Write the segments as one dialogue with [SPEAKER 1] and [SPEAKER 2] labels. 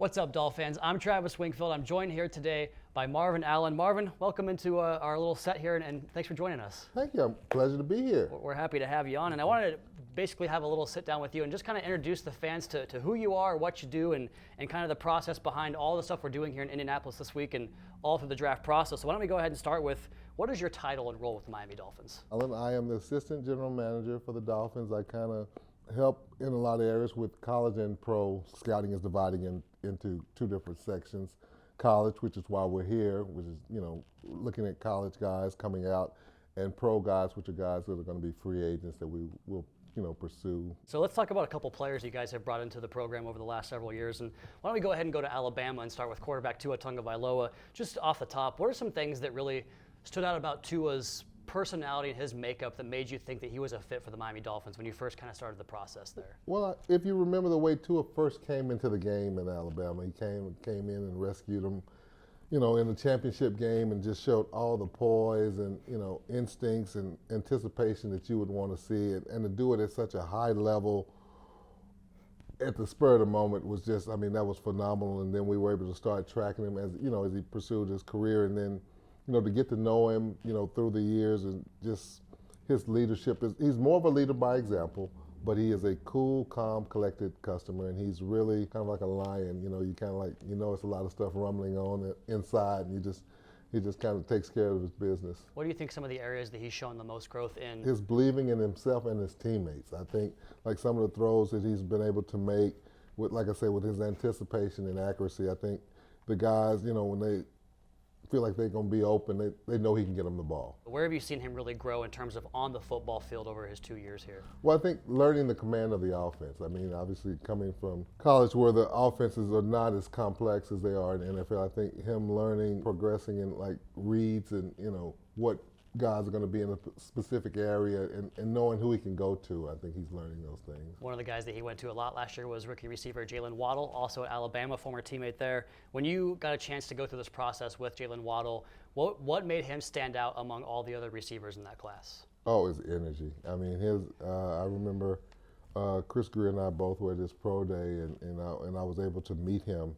[SPEAKER 1] What's up, Dolphins? I'm Travis Wingfield. I'm joined here today by Marvin Allen. Marvin, welcome into our little set here, and thanks for joining us.
[SPEAKER 2] Thank you. Pleasure to be here.
[SPEAKER 1] We're happy to have you on, and I wanted to basically have a little sit down with you and just kind of introduce the fans to who you are, what you do, and kind of the process behind all the stuff we're doing here in Indianapolis this week and all through the draft process. So why don't we go ahead and start with, what is your title and role with the Miami Dolphins?
[SPEAKER 2] I am the Assistant General Manager for the Dolphins. I kind of help in a lot of areas with college and pro. Scouting is dividing into two different sections. College, which is why we're here, which is, looking at college guys coming out, and pro guys, which are guys that are going to be free agents that we will, pursue.
[SPEAKER 1] So let's talk about a couple players you guys have brought into the program over the last several years. And why don't we go ahead and go to Alabama and start with quarterback Tua Tagovailoa. Just off the top, what are some things that really stood out about Tua's personality and his makeup that made you think that he was a fit for the Miami Dolphins when you first kind of started the process there?
[SPEAKER 2] Well, if you remember the way Tua first came into the game in Alabama, he came in and rescued him, in the championship game, and just showed all the poise and, instincts and anticipation that you would want to see. And to do it at such a high level at the spur of the moment was just, that was phenomenal. And then we were able to start tracking him as he pursued his career, and then to get to know him, through the years, and just his leadership he's more of a leader by example, but he is a cool, calm, collected customer, and he's really kind of like a lion. You kind of like, it's a lot of stuff rumbling on inside, and he just kind of takes care of his business.
[SPEAKER 1] What do you think some of the areas that he's shown the most growth in?
[SPEAKER 2] His believing in himself and his teammates. I think like some of the throws that he's been able to make with, like I say, with his anticipation and accuracy, I think the guys, when they feel like they're going to be open, they know he can get them the ball.
[SPEAKER 1] Where have you seen him really grow in terms of on the football field over his 2 years here?
[SPEAKER 2] Well, I think learning the command of the offense. Obviously coming from college where the offenses are not as complex as they are in the NFL, I think him learning, progressing in like reads and, what guys are going to be in a specific area and knowing who he can go to. I think he's learning those things.
[SPEAKER 1] One of the guys that he went to a lot last year was rookie receiver Jaylen Waddle, also at Alabama, former teammate there. When you got a chance to go through this process with Jaylen Waddle, what made him stand out among all the other receivers in that class?
[SPEAKER 2] Oh, his energy. I remember Chris Greer and I both were at this pro day, and I was able to meet him.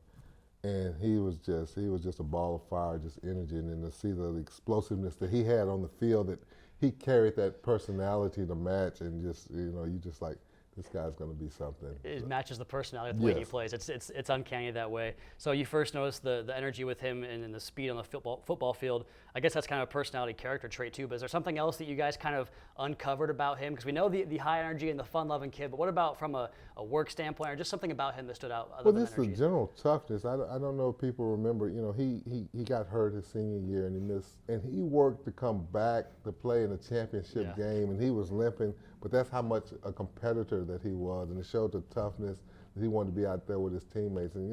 [SPEAKER 2] And he was just a ball of fire, just energy, and then to see the explosiveness that he had on the field, that he carried that personality to match, and just you just like, this guy's going to be something.
[SPEAKER 1] It matches the personality of the way he plays. It's uncanny that way. So you first noticed the energy with him and the speed on the football field. I guess that's kind of a personality character trait too, but is there something else that you guys kind of uncovered about him? Because we know the high energy and the fun-loving kid, but what about from a work standpoint, or just something about him that stood out other than
[SPEAKER 2] energy? Well, just the general toughness. I don't know if people remember, he got hurt his senior year and he missed, and he worked to come back to play in a championship game, and he was limping, but that's how much a competitor that he was, and it showed the toughness that he wanted to be out there with his teammates. And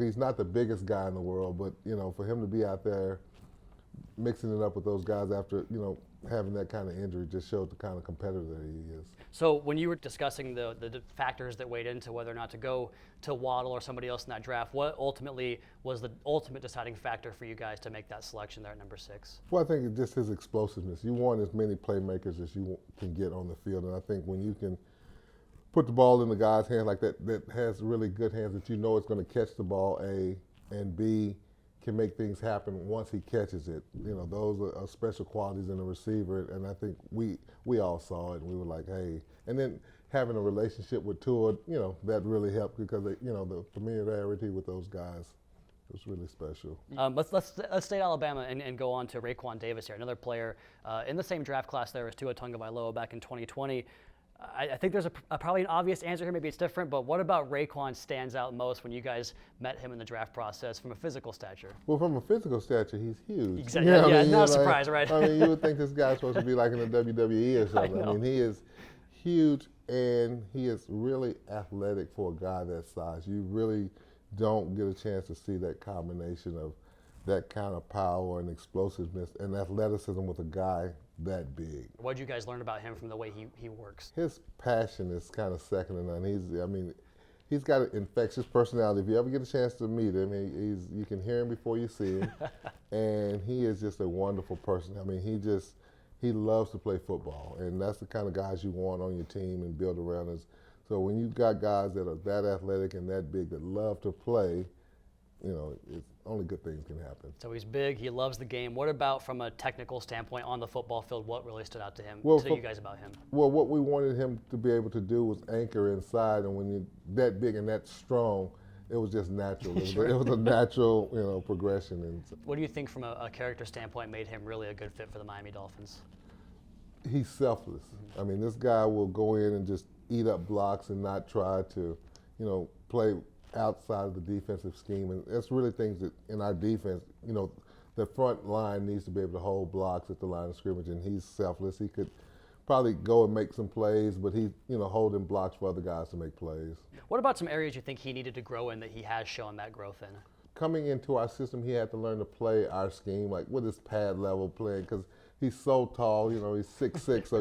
[SPEAKER 2] he's not the biggest guy in the world, but for him to be out there mixing it up with those guys after having that kind of injury just showed the kind of competitor that he is.
[SPEAKER 1] So when you were discussing the factors that weighed into whether or not to go to Waddle or somebody else in that draft, what ultimately was the ultimate deciding factor for you guys to make that selection there at number 6?
[SPEAKER 2] Well, I think it's just his explosiveness. You want as many playmakers as you can get on the field, and I think when you can put the ball in the guy's hands like that has really good hands, that it's going to catch the ball, A, and B, can make things happen once he catches it. Those are special qualities in a receiver, and I think we all saw it, and we were like, hey. And then having a relationship with Tua, that really helped, because the familiarity with those guys was really special.
[SPEAKER 1] Let's stay at Alabama and go on to Raekwon Davis here, another player in the same draft class there as Tua Tagovailoa back in 2020. I think there's probably an obvious answer here. Maybe it's different, but what about Raekwon stands out most when you guys met him in the draft process from a physical stature?
[SPEAKER 2] Well, from a physical stature, he's huge.
[SPEAKER 1] Exactly. Not a surprise, right?
[SPEAKER 2] You would think this guy's supposed to be like in the WWE or something. He is huge, and he is really athletic for a guy that size. You really don't get a chance to see that combination of that kind of power and explosiveness and athleticism with a guy that big.
[SPEAKER 1] What did you guys learn about him from the way he works?
[SPEAKER 2] His passion is kind of second to none. He's got an infectious personality. If you ever get a chance to meet him, you can hear him before you see him, and he is just a wonderful person. He loves to play football, and that's the kind of guys you want on your team and build around, is So when you got guys that are that athletic and that big that love to play, it's only good things can happen.
[SPEAKER 1] So he's big, he loves the game. What about from a technical standpoint on the football field? What really stood out to you guys about him?
[SPEAKER 2] Well, what we wanted him to be able to do was anchor inside, and when you're that big and that strong, it was just natural. It was a natural, progression. And
[SPEAKER 1] what do you think from a character standpoint made him really a good fit for the Miami Dolphins?
[SPEAKER 2] He's selfless. I mean, this guy will go in and just eat up blocks and not try to, play outside of the defensive scheme. And that's really things that in our defense, the front line needs to be able to hold blocks at the line of scrimmage, and he's selfless. He could probably go and make some plays, but he's, holding blocks for other guys to make plays.
[SPEAKER 1] What about some areas you think he needed to grow in that he has shown that growth in?
[SPEAKER 2] Coming into our system, he had to learn to play our scheme, like with his pad level playing, because he's so tall, he's 6'6", so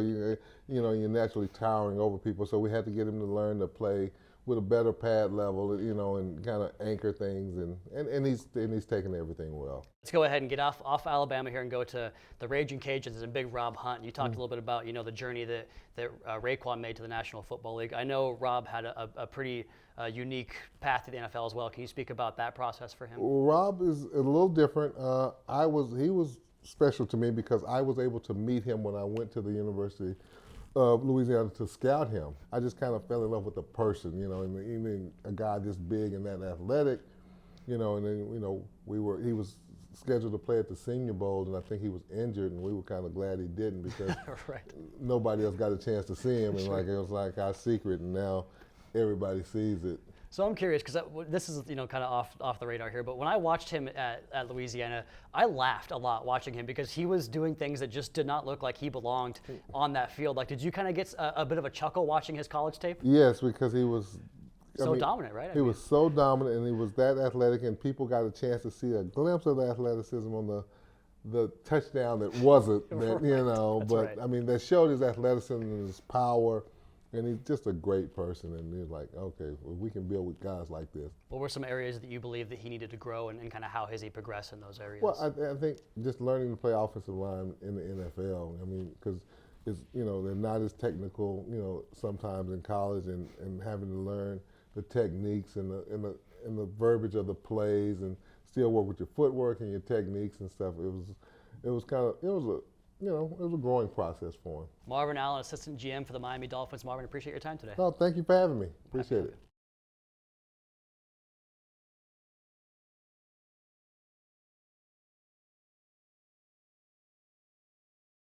[SPEAKER 2] you're naturally towering over people. So we had to get him to learn to play with a better pad level, and kind of anchor things, and he's taking everything well.
[SPEAKER 1] Let's go ahead and get off Alabama here and go to the Raging Cajuns and Big Rob Hunt. You talked a little bit about the journey that Raekwon made to the National Football League. I know Rob had a pretty unique path to the NFL as well. Can you speak about that process for him?
[SPEAKER 2] Rob is a little different. He was special to me because I was able to meet him when I went to the University of Louisiana to scout him. I just kind of fell in love with the person, and even a guy this big and that athletic, and then, he was scheduled to play at the Senior Bowl, and I think he was injured, and we were kind of glad he didn't because
[SPEAKER 1] right.
[SPEAKER 2] Nobody else got a chance to see him, and it was like our secret, and now everybody sees it.
[SPEAKER 1] So I'm curious, because this is kind of off the radar here, but when I watched him at Louisiana, I laughed a lot watching him because he was doing things that just did not look like he belonged on that field. Like, did you kind of get a bit of a chuckle watching his college tape?
[SPEAKER 2] Yes, because he was
[SPEAKER 1] dominant, right?
[SPEAKER 2] He was so dominant, and he was that athletic, and people got a chance to see a glimpse of the athleticism on the touchdown that wasn't, that,
[SPEAKER 1] right.
[SPEAKER 2] but
[SPEAKER 1] right.
[SPEAKER 2] I mean, that showed his athleticism and his power. And he's just a great person, and he's like, okay, well, we can build with guys like this.
[SPEAKER 1] What were some areas that you believe that he needed to grow, and kind of how has he progressed in those areas?
[SPEAKER 2] Well, I think just learning to play offensive line in the NFL. I mean, because they're not as technical, sometimes in college, and having to learn the techniques and the verbiage of the plays, and still work with your footwork and your techniques and stuff. It was a growing process for him.
[SPEAKER 1] Marvin Allen, Assistant GM for the Miami Dolphins. Marvin, appreciate your time today.
[SPEAKER 2] No, thank you for having me. Appreciate it.